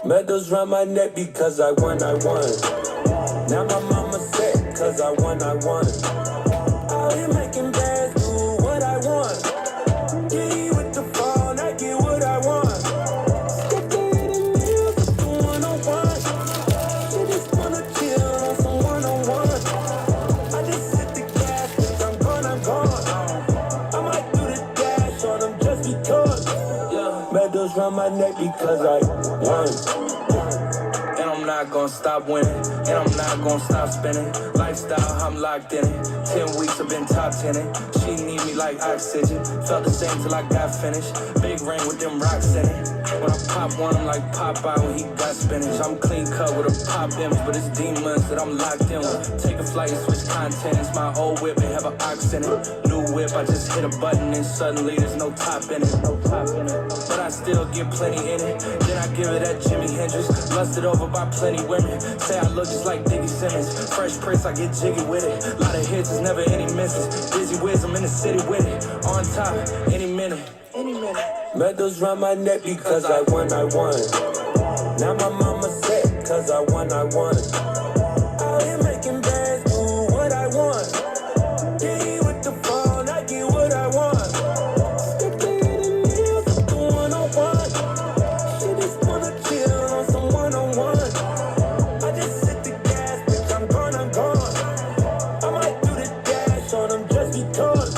Medals round my neck because I won. Now my mama sick cause I won. Out here making bands, do what I want. Get with the phone, I get what I want. Skip the hidden meals, it's the one-on-one. She just wanna chill on some one-on-one. I just hit the gas, cause I'm gone. I might do the dash on them just because. Medals round my neck because I won. And I'm not gonna stop winning, and I'm not gonna stop spinning. Lifestyle, I'm locked in it. 10 weeks I've been top 10. She need me like oxygen. Felt the same till I got finished. Big ring with them rocks in it. When I pop one, I'm like Popeye when he got spinach. I'm clean cut with a pop image, but it's demons that I'm locked in with. Take a flight and switch content. It's my old whip and have an ox in it. New whip, I just hit a button and suddenly there's no top in it. But I still get plenty in it. Then I give it that Jimi Hendrix. Lusted over by plenty women. Say I look just like Diggy Simmons. Fresh Prince, I get jiggy with it. Lot of hits, there's never any misses. Busy whiz, I'm in the city with it. On top, any minute. Medals round my neck because I won. Now my mama sick cause I won. Out here making bands, do what I want. Get with the phone, I get what I want. Skip the hidden meals, it's the one-on-one. She just wanna chill on some one-on-one. I just hit the gas, bitch, I'm gone. I might do the dash on them just because.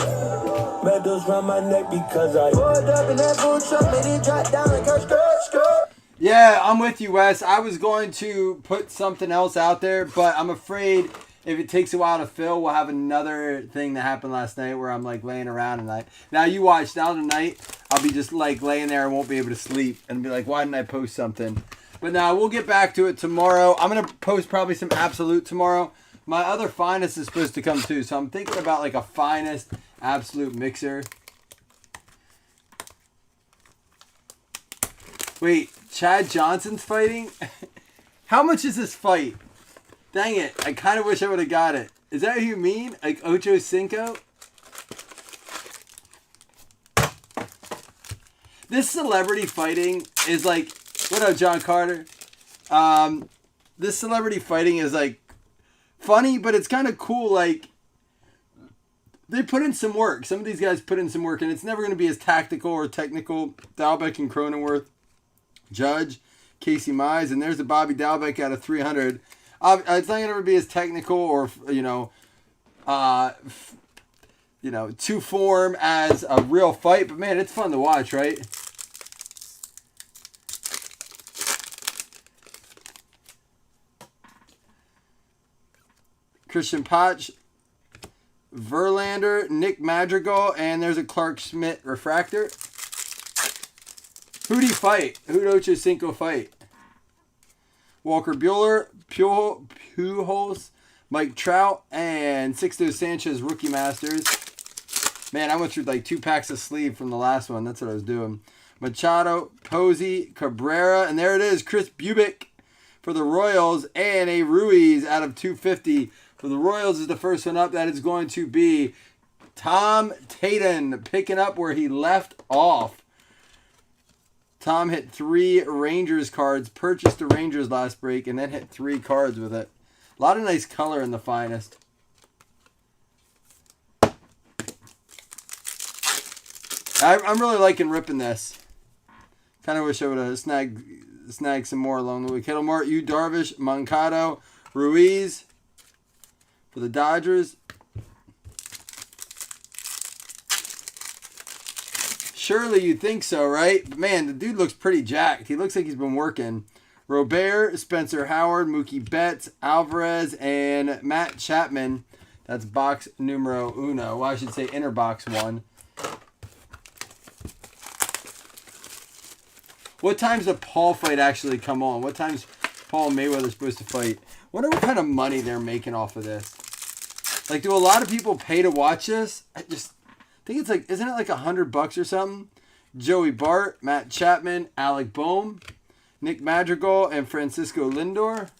Medals round my neck because I pulled up in that food truck, made it drop down like a skirt. Yeah, I'm with you, Wes. I was going to put something else out there, but I'm afraid if it takes a while to fill, we'll have another thing that happened last night where I'm like laying around and now you watch. Now tonight, I'll be just like laying there and won't be able to sleep and be like, why didn't I post something? But now we'll get back to it tomorrow. I'm going to post probably some Absolute tomorrow. My other Finest is supposed to come too, so I'm thinking about like a Finest Absolute mixer. Wait, Chad Johnson's fighting? How much is this fight? Dang it, I kind of wish I would have got it. Is that who you mean? Like Ocho Cinco? This celebrity fighting is like... What up, John Carter? This celebrity fighting is like funny, but it's kind of cool. Like, they put in some work. Some of these guys put in some work, and it's never going to be as tactical or technical. Dalbeck and Cronenworth. Judge, Casey Mize, and there's a Bobby Dalbeck out of 300. It's not going to ever be as technical or, to form as a real fight. But, man, it's fun to watch, right? Christian Potch, Verlander, Nick Madrigal, and there's a Clark Schmidt refractor. Who'd he fight? Who'd Ocho Cinco fight? Walker Buehler, Pujols, Mike Trout, and Sixto Sanchez Rookie Masters. Man, I went through like 2 packs of sleeve from the last one. That's what I was doing. Machado, Posey, Cabrera, and there it is, Chris Bubick for the Royals, and a Ruiz out of 250. For the Royals is the first one up. That is going to be Tom Tatum picking up where he left off. Tom hit 3 Rangers cards, purchased the Rangers last break, and then hit 3 cards with it. A lot of nice color in the Finest. I'm really liking ripping this. Kind of wish I would have snagged some more along the way. Kittle Mart, Yu Darvish, Moncado, Ruiz for the Dodgers. Surely you'd think so, right? But man, the dude looks pretty jacked. He looks like he's been working. Robert, Spencer Howard, Mookie Betts, Alvarez, and Matt Chapman. That's box numero uno. Well, I should say inner box 1. What time's the Paul fight actually come on? What time's Paul Mayweather supposed to fight? Wonder what kind of money they're making off of this. Like, do a lot of people pay to watch this? I think it's like, isn't it like $100 or something? Joey Bart, Matt Chapman, Alec Boehm, Nick Madrigal, and Francisco Lindor.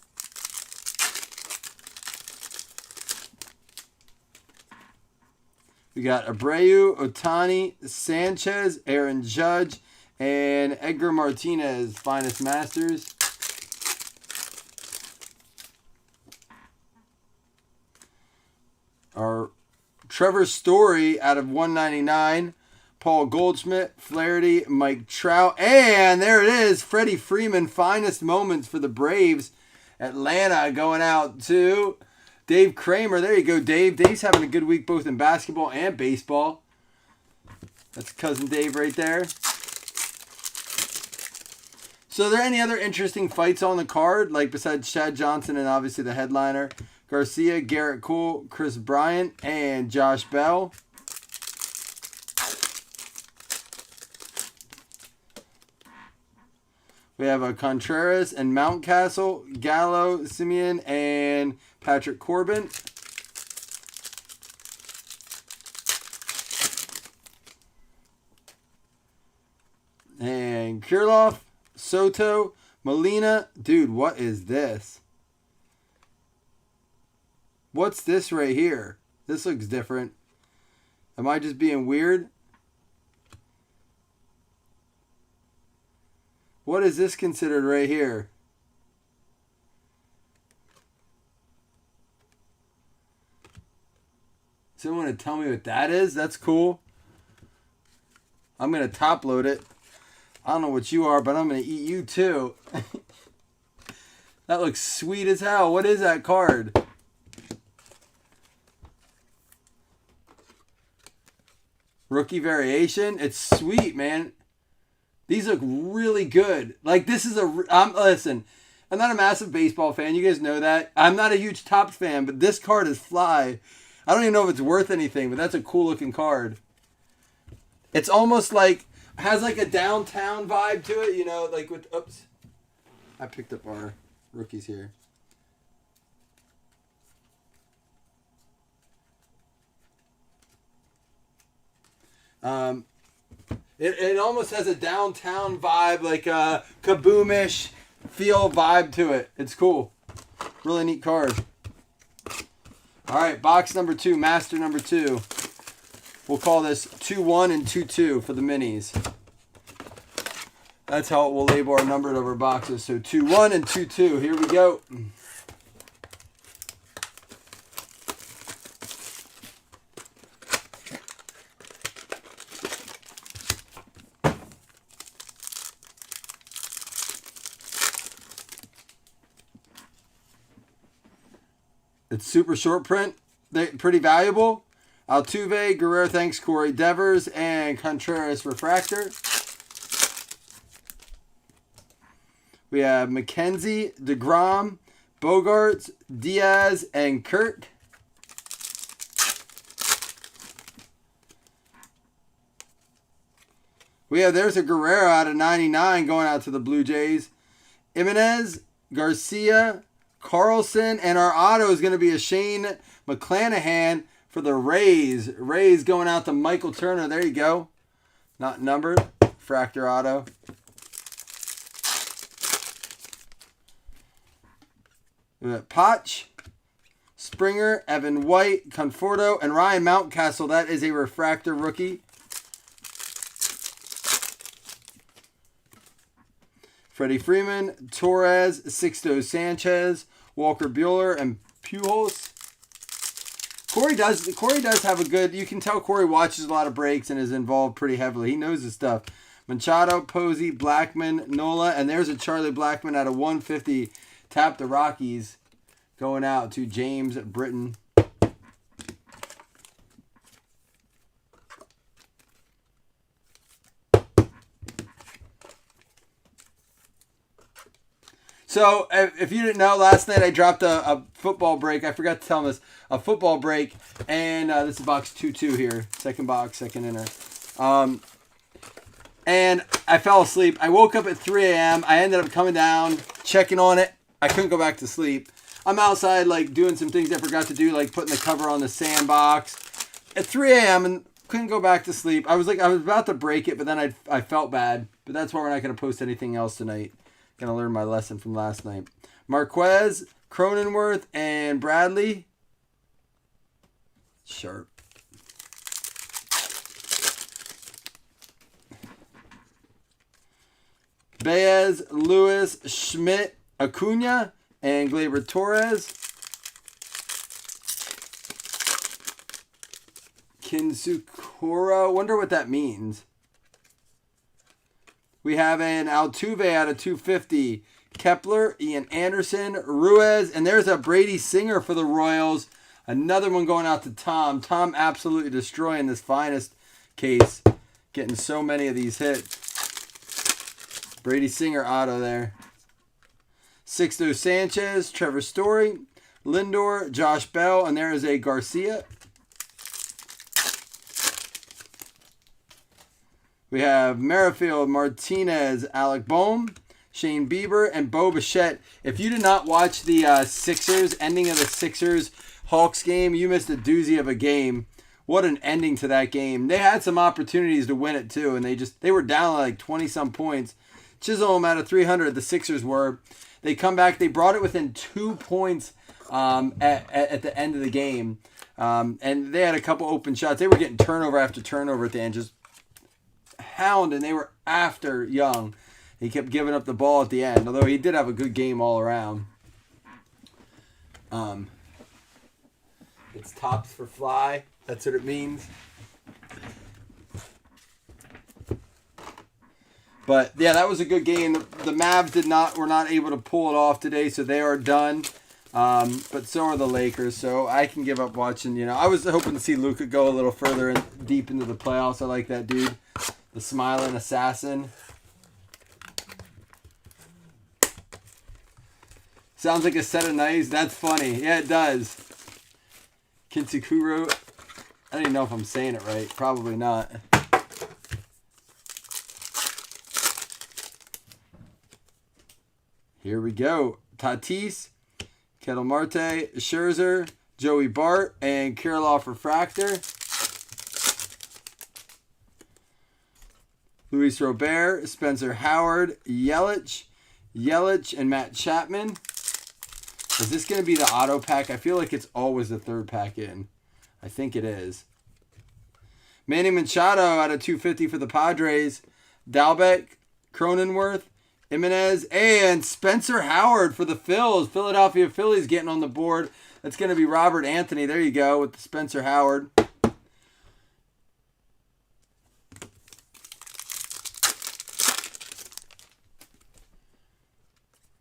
We got Abreu, Ohtani, Sanchez, Aaron Judge, and Edgar Martinez, Finest Masters. Our Trevor Story out of 199. Paul Goldschmidt, Flaherty, Mike Trout, and there it is, Freddie Freeman, finest moments for the Braves. Atlanta going out to Dave Kramer. There you go, Dave. Dave's having a good week both in basketball and baseball. That's cousin Dave right there. So are there any other interesting fights on the card, like besides Chad Johnson and obviously the headliner? Garcia, Garrett Cole, Chris Bryant, and Josh Bell. We have a Contreras and Mountcastle, Gallo, Simeon, and Patrick Corbin. And Kirilloff, Soto, Molina. Dude, what is this? What's this right here? This looks different. Am I just being weird? What is this considered right here? Someone want to tell me what that is? That's cool. I'm going to top load it. I don't know what you are, but I'm going to eat you too. That looks sweet as hell. What is that card? Rookie variation. It's sweet, man. These look really good. Like, this is listen, I'm not a massive baseball fan. You guys know that. I'm not a huge Topps fan, but this card is fly. I don't even know if it's worth anything, but that's a cool looking card. It's almost like, has like a downtown vibe to it, you know, like with, oops. I picked up our rookies here. It almost has a downtown vibe, like a kaboomish feel vibe to it. It's cool. Really neat card. All right, box number 2, master number 2. We'll call this 2-1 and 2-2 for the minis. That's how we'll label our numbered over boxes. So 2-1 and 2-2. Here we go. It's super short print. Pretty valuable. Altuve, Guerrero, thanks, Corey Devers, and Contreras refractor. We have McKenzie, DeGrom, Bogarts, Diaz, and Kurt. There's a Guerrero out of 99 going out to the Blue Jays. Jimenez, Garcia, Carlson, and our auto is going to be a Shane McClanahan for the Rays. Rays going out to Michael Turner. There you go. Not numbered. Fractor auto. We got Potch, Springer, Evan White, Conforto, and Ryan Mountcastle. That is a refractor rookie. Freddie Freeman, Torres, Sixto Sanchez, Walker Buehler, and Pujols. Corey does have a good, you can tell Corey watches a lot of breaks and is involved pretty heavily. He knows his stuff. Machado, Posey, Blackman, Nola, and there's a Charlie Blackman out of 150. Tap the Rockies going out to James Britton. So, if you didn't know, last night I dropped a football break. I forgot to tell them this. A football break. And this is box 2-2 here. Second box, second inner. And I fell asleep. I woke up at 3 a.m. I ended up coming down, checking on it. I couldn't go back to sleep. I'm outside, like, doing some things I forgot to do, like putting the cover on the sandbox. At 3 a.m. and couldn't go back to sleep. I was about to break it, but then I felt bad. But that's why we're not going to post anything else tonight. Gonna learn my lesson from last night. Marquez, Cronenworth, and Bradley. Sharp. Baez, Lewis, Schmidt, Acuna, and Gleyber Torres. Kinsukura. Wonder what that means. We have an Altuve out of 250. Kepler, Ian Anderson, Ruiz, and there's a Brady Singer for the Royals. Another one going out to Tom. Tom absolutely destroying this finest case. Getting so many of these hits. Brady Singer auto there. Sixto Sanchez, Trevor Story, Lindor, Josh Bell, and there is a Garcia. We have Merrifield, Martinez, Alec Boehm, Shane Bieber, and Bo Bichette. If you did not watch the Sixers, ending of the Sixers-Hawks game, you missed a doozy of a game. What an ending to that game. They had some opportunities to win it too, and they were down like 20-some points. Chisel them out of 300, the Sixers were. They come back. They brought it within 2 points at the end of the game. And they had a couple open shots. They were getting turnover after turnover at the end, just hound, and they were after Young. He kept giving up the ball at the end, although he did have a good game all around. It's tops for fly. That's what it means. But yeah, that was a good game. The Mavs were not able to pull it off today, so they are done. But so are the Lakers, so I can give up watching. I was hoping to see Luka go a little further deep into the playoffs. I like that dude, the smiling assassin. Sounds like a set of knives. That's funny. Yeah, it does. Kinsukuro. I don't even know if I'm saying it right. Probably not. Here we go. Tatis, Kettle Marte, Scherzer, Joey Bart, and Kirilloff Refractor. Luis Robert, Spencer Howard, Yelich, and Matt Chapman. Is this going to be the auto pack? I feel like it's always the third pack in. I think it is. Manny Machado out of 250 for the Padres. Dalbec, Cronenworth, Jimenez, and Spencer Howard for the Phils. Philadelphia Phillies getting on the board. That's going to be Robert Anthony. There you go with the Spencer Howard.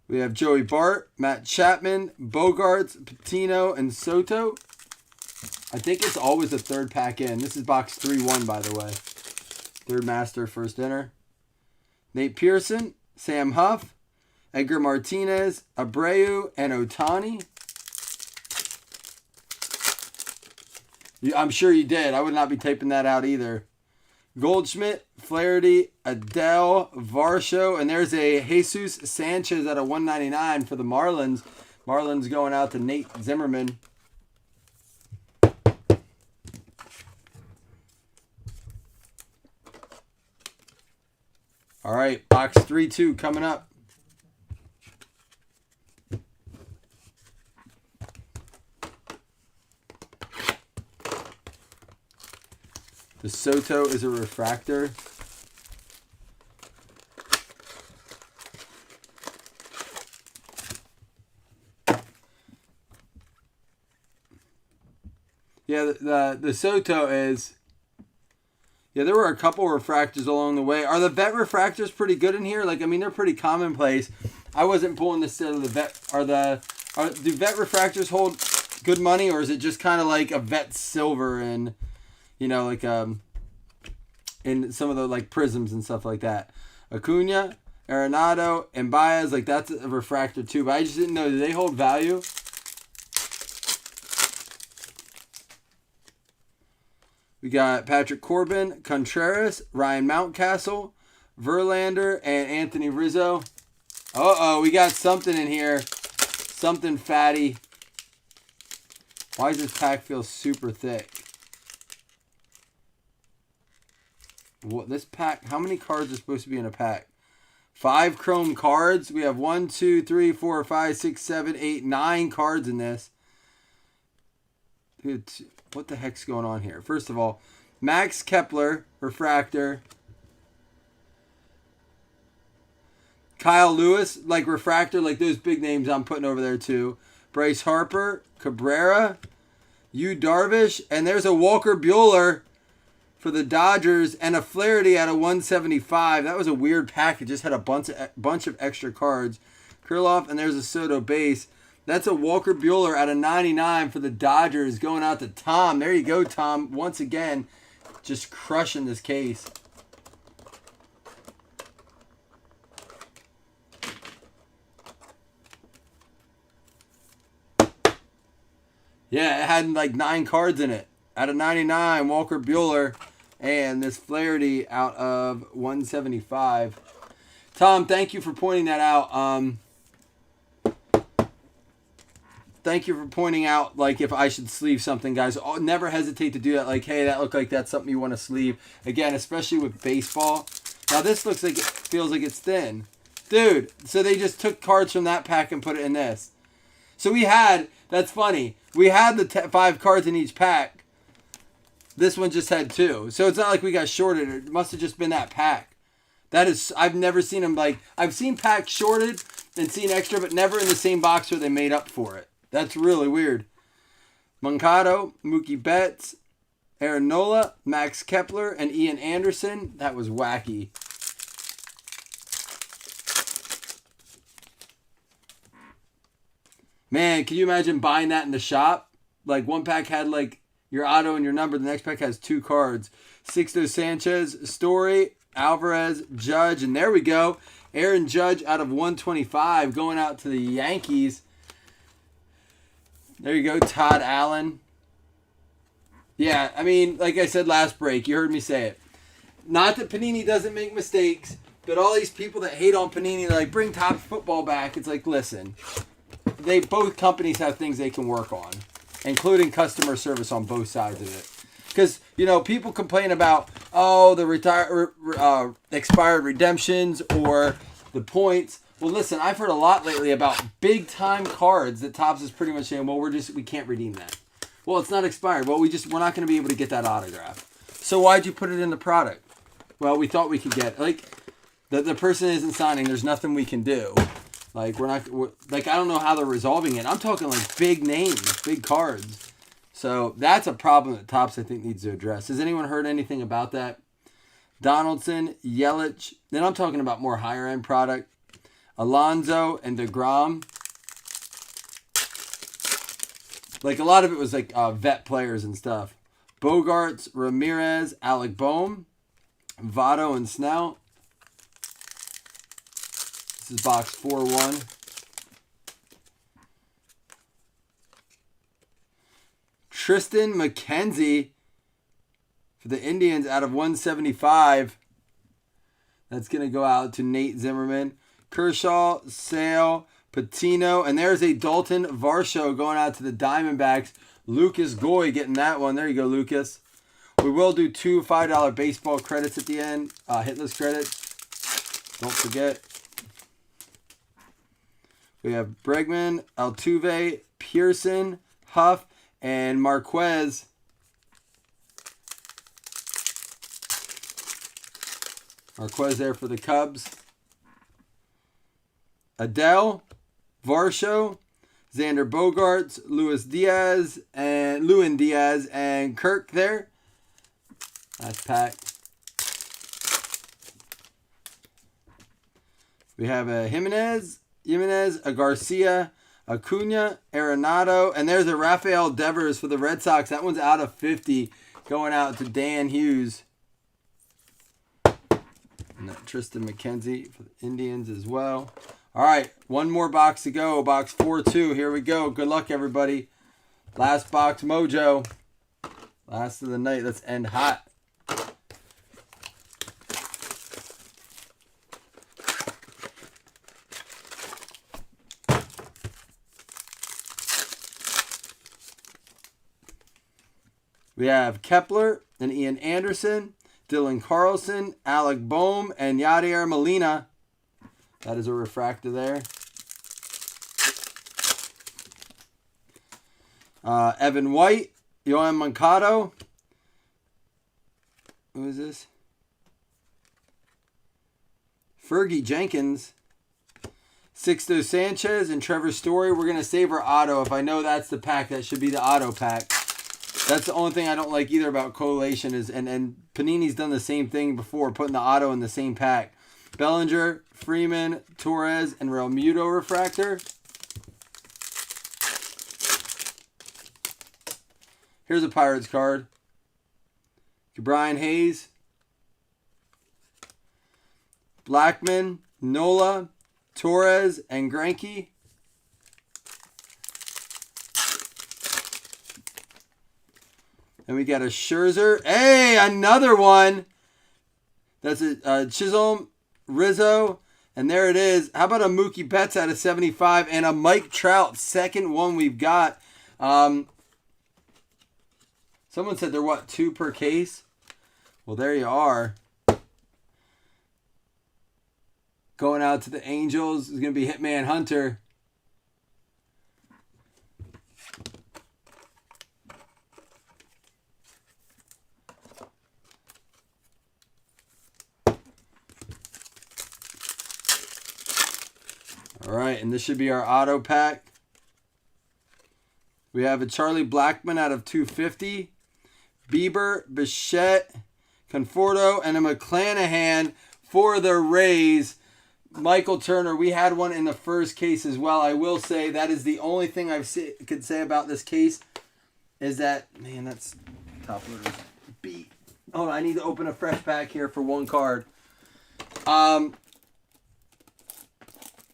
We have Joey Bart, Matt Chapman, Bogarts, Patino, and Soto. I think it's always a third pack in. This is box 3-1, by the way. Third master, first inner. Nate Pearson, Sam Huff, Edgar Martinez, Abreu, and Ohtani. I'm sure you did. I would not be typing that out either. Goldschmidt, Flaherty, Adele, Varsho, and there's a Jesus Sanchez at a 199 for the Marlins. Marlins going out to Nate Zimmerman. All right, box 3-2 coming up. The Soto is a refractor. Yeah, the Soto is... Yeah, there were a couple refractors along the way. Are the vet refractors pretty good in here? They're pretty commonplace. I wasn't pulling this out of the vet. Do vet refractors hold good money, or is it just kind of like a vet silver and... in some of the prisms and stuff like that. Acuna, Arenado, and Baez, that's a refractor too. But I just didn't know, do they hold value? We got Patrick Corbin, Contreras, Ryan Mountcastle, Verlander, and Anthony Rizzo. Uh-oh, we got something in here. Something fatty. Why does this pack feel super thick? What this pack? How many cards are supposed to be in a pack? 5 chrome cards. We have 1, 2, 3, 4, 5, 6, 7, 8, 9 cards in this. Dude, what the heck's going on here? First of all, Max Kepler, refractor. Kyle Lewis, refractor, those big names I'm putting over there too. Bryce Harper, Cabrera, Yu Darvish, and there's a Walker Buehler for the Dodgers, and a Flaherty out of 175. That was a weird pack. It just had a bunch of extra cards. Krylov, and there's a Soto base. That's a Walker Buehler out of 99 for the Dodgers going out to Tom. There you go, Tom. Once again, just crushing this case. Yeah, it had like 9 cards in it. Out of 99, Walker Buehler. And this Flaherty out of 175. Tom, thank you for pointing that out. Thank you for pointing out, like, if I should sleeve something, guys. Never hesitate to do that. Like, hey, that looked like that's something you want to sleeve. Again, especially with baseball. Now, this looks like it feels like it's thin. Dude, so they just took cards from that pack and put it in this. So we had, that's funny, we had the 5 cards in each pack. This one just had 2. So it's not like we got shorted. It must have just been that pack. That is, I've never seen them, like, I've seen packs shorted and seen extra, but never in the same box where they made up for it. That's really weird. Moncado, Mookie Betts, Aaron Nola, Max Kepler, and Ian Anderson. That was wacky. Man, can you imagine buying that in the shop? Like, one pack had, like, your auto and your number. The next pack has 2 cards. Sixto Sanchez, Story, Alvarez, Judge, and there we go. Aaron Judge out of 125 going out to the Yankees. There you go, Todd Allen. Yeah, I mean, like I said last break, you heard me say it. Not that Panini doesn't make mistakes, but all these people that hate on Panini, like, bring Topps football back. It's like, listen, both companies have things they can work on, including customer service on both sides of it. Because, you know, people complain about, oh, the expired redemptions or the points. Well, listen, I've heard a lot lately about big-time cards that Topps is pretty much saying, well, we can't redeem that. Well, it's not expired. Well, we're not going to be able to get that autograph. So why'd you put it in the product? Well, we thought we could get it. Like, the person isn't signing. There's nothing we can do. Like, I don't know how they're resolving it. I'm talking, like, big names, big cards. So that's a problem that Topps, I think, needs to address. Has anyone heard anything about that? Donaldson, Yelich. Then I'm talking about more higher-end product. Alonso and DeGrom. Like, a lot of it was, like, vet players and stuff. Bogarts, Ramirez, Alec Boehm, Votto and Snell. This is box 4-1. Tristan McKenzie for the Indians out of 175. That's going to go out to Nate Zimmerman. Kershaw, Sale, Patino, and there's a Dalton Varsho going out to the Diamondbacks. Lucas Goy getting that one. There you go, Lucas. We will do 2 $5 baseball credits at the end. Hit list credits. Don't forget. We have Bregman, Altuve, Pearson, Huff, and Marquez. Marquez there for the Cubs. Adele, Varsho, Xander Bogaerts, Lewin Diaz, and Kirk there. That's packed. We have a Jimenez, a Garcia, Acuna, Arenado, and there's a Rafael Devers for the Red Sox. That one's out of 50, going out to Dan Hughes. And Tristan McKenzie for the Indians as well. All right, one more box to go. Box 4-2. Here we go. Good luck, everybody. Last box mojo. Last of the night. Let's end hot. We have Kepler and Ian Anderson, Dylan Carlson, Alec Boehm, and Yadier Molina. That is a refractor there. Evan White, Yohan Moncada. Who is this? Fergie Jenkins. Sixto Sanchez and Trevor Story. We're going to save our auto. If I know that's the pack, that should be the auto pack. That's the only thing I don't like either about collation is, and Panini's done the same thing before, putting the auto in the same pack. Bellinger, Freeman, Torres, and Real Muto refractor. Here's a Pirates card. Brian Hayes, Blackman, Nola, Torres, and Greinke. And we got a Scherzer. Hey, another one. That's a Chisholm, Rizzo, and there it is. How about a Mookie Betts out of 75 and a Mike Trout, second one we've got. Someone said they're, what, 2 per case? Well, there you are. Going out to the Angels is going to be Hitman Hunter. All right, and this should be our auto pack. We have a Charlie Blackmon out of 250. Bieber, Bichette, Conforto, and a McClanahan for the Rays. Michael Turner, we had one in the first case as well. I will say that is the only thing I could say about this case is that, man, that's top loaders beat. Hold on, I need to open a fresh pack here for one card.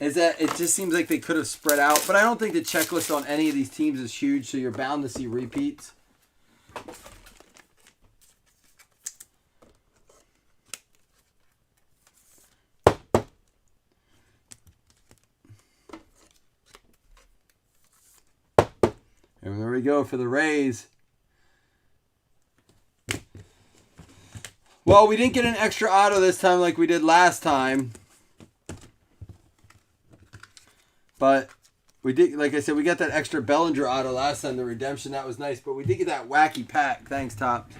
Is that it just seems like they could have spread out, but I don't think the checklist on any of these teams is huge, so you're bound to see repeats. And there we go for the Rays. Well, we didn't get an extra auto this time like we did last time. But we did, like I said, we got that extra Bellinger auto last time, the redemption. That was nice. But we did get that wacky pack. Thanks, Top.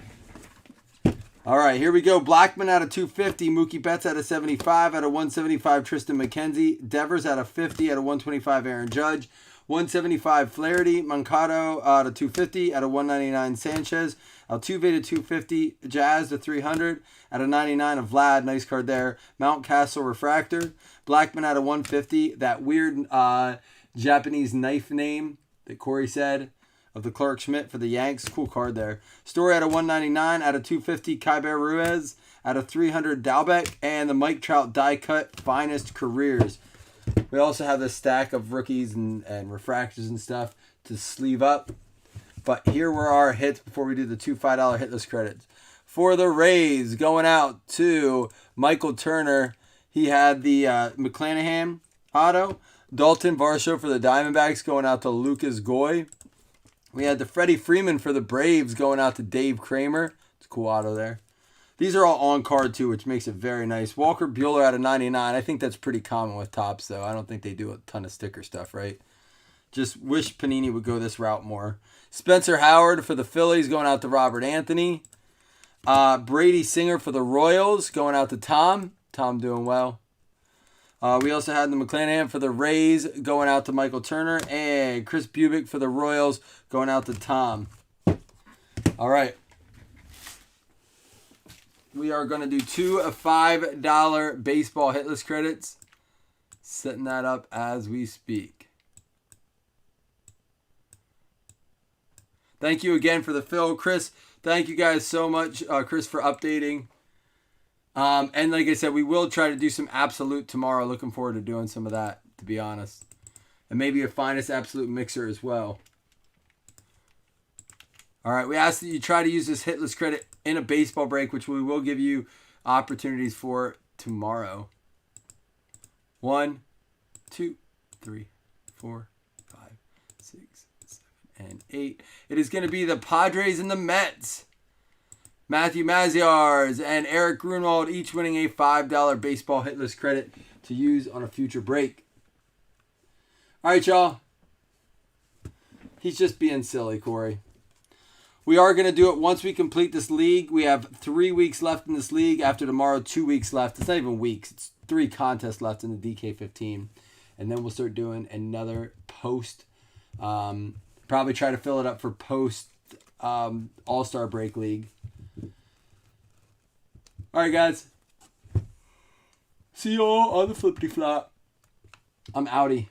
All right, here we go. Blackman out of 250. Mookie Betts out of 75. Out of 175, Tristan McKenzie. Devers out of 50. Out of 125, Aaron Judge. 175, Flaherty. Mancado out of 250. Out of 199, Sanchez. Altuve to 250. Jazz to 300. Out of 99 of Vlad. Nice card there. Mountcastle refractor. Blackman out of 150. That weird Japanese knife name that Corey said of the Clark Schmidt for the Yanks. Cool card there. Story out of 199. Out of 250, Kyber Ruiz. Out of 300, Dalbec. And the Mike Trout die cut finest careers. We also have this stack of rookies and refractors and stuff to sleeve up. But here were our hits before we do the two $5 hitless credits. For the Rays, going out to Michael Turner. He had the McClanahan auto. Dalton Varsho for the Diamondbacks going out to Lucas Goy. We had the Freddie Freeman for the Braves going out to Dave Kramer. It's a cool auto there. These are all on card too, which makes it very nice. Walker Buehler out of 99. I think that's pretty common with Topps, though. I don't think they do a ton of sticker stuff, right? Just wish Panini would go this route more. Spencer Howard for the Phillies going out to Robert Anthony. Brady Singer for the Royals going out to Tom. Tom doing well. We also had the McClanahan for the Rays going out to Michael Turner. And Chris Bubick for the Royals going out to Tom. All right. We are going to do two $5 baseball hitless credits. Setting that up as we speak. Thank you again for the fill, Chris. Thank you guys so much, Chris, for updating. And like I said, we will try to do some absolute tomorrow. Looking forward to doing some of that, to be honest. And maybe a finest absolute mixer as well. All right, we ask that you try to use this hitless credit in a baseball break, which we will give you opportunities for tomorrow. 1, 2, 3, 4, 5, 6, 7, and 8. It is going to be the Padres and the Mets. Matthew Maziarz and Eric Grunwald each winning a $5 baseball hitless credit to use on a future break. All right, y'all. He's just being silly, Corey. We are going to do it once we complete this league. We have 3 weeks left in this league. After tomorrow, 2 weeks left. It's not even weeks. It's 3 contests left in the DK15. And then we'll start doing another post. Probably try to fill it up for post All-Star Break League. All right, guys. See y'all on the flippity flop. I'm outie.